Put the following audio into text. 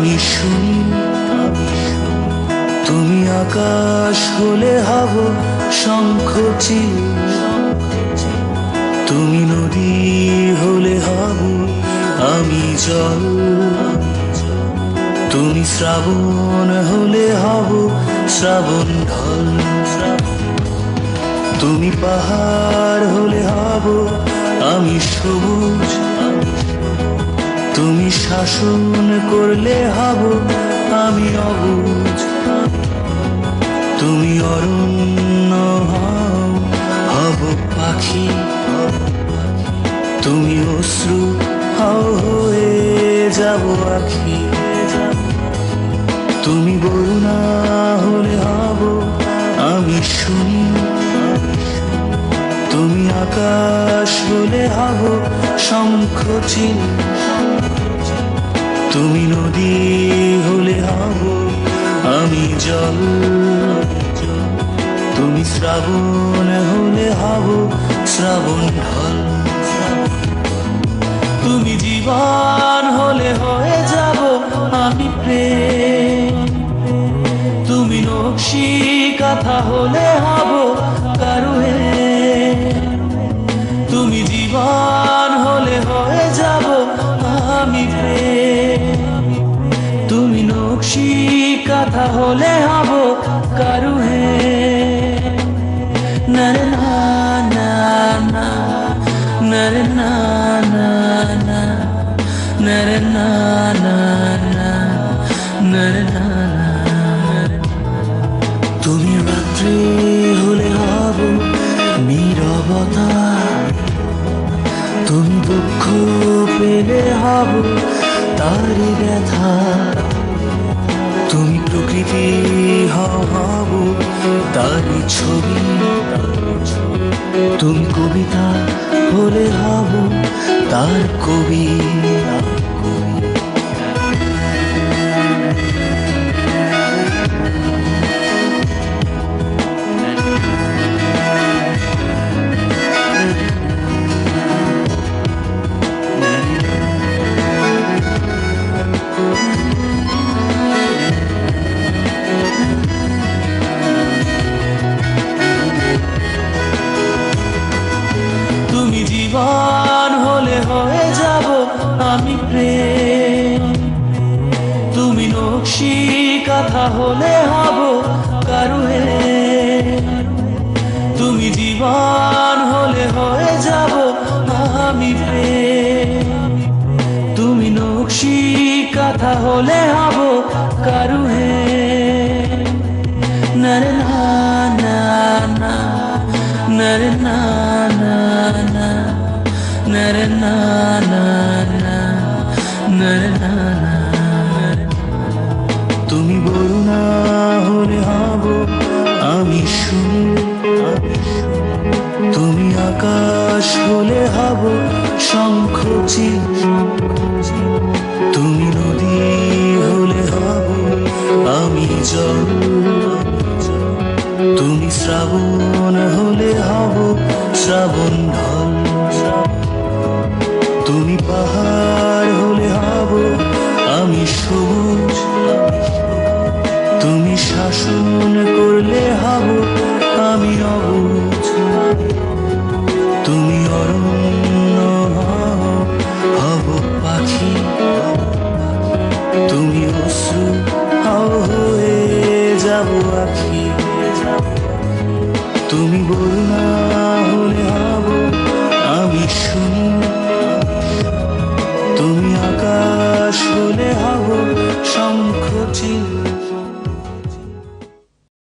আমি শুনি, তুমি আকাশ হলে হব শঙ্খ চিল, তুমি নদী হলে হব আমি জল, তুমি শ্রাবণ হলে হব শ্রাবণ ঢল, তুমি পাহাড় হলে হব আমি সবুজ, তুমি শাসন করলে হব আমি অবুঝ, তুমি অরণ্য হব পাখি, তুমি অশ্রু হয়ে যাব আখি, তুমি বরুণা হলে হব আমি শুনি, তুমি আকাশ হলে হব শঙ্খ চিল, তুমি নদী হলে হব আমি জল, তুমি শ্রাবণ হলে হব শ্রাবণ ঢল, তুমি জীবন হলে হয়ে যাব আমি প্রেম, তুমি নকশি কথা হলে হব কারুহে, তুমি জীবন হলে হয়ে যাব আমি প্রেম, তুমি নকশি কথা হলে হব কারুহে, নরে না না না, নরে না না না, নরে না না না, নরে না না। তুমি রাত্রি হলে হব নীরবতা, তুমি দুঃখ পেলে হব তারি ব্যথা, তুমি প্রকৃতি হব তারি ছবি, তুমি কবিতা হলে হব তার কবি। তুমি জীবন হলে হয়ে যাব আমি প্রেম, তুমি নকশি কথা হলে হব কারুহে, তুমি জীবন হলে হয়ে যাব আমি প্রেম, তুমি নকশি কথা হলে হব কারুহে, নরে না না না, নরে না না না, নরে না না না, নরে না না। তুমি বরুণা হলে হব আমি শুনি, তুমি আকাশ হলে হব শঙ্খ চিল, তুমি নদী হলে হব আমি জল, তুমি শ্রাবণ হলে হব শ্রাবণ ঢল, তুমি পাহাড় হলে হব আমি সবুজ, তুমি শাসন করলে হব আমি অবুঝ, তুমি অরণ্য হব পাখি, তুমি অশ্রু হয়ে যাব আখি, তুমি বরুণা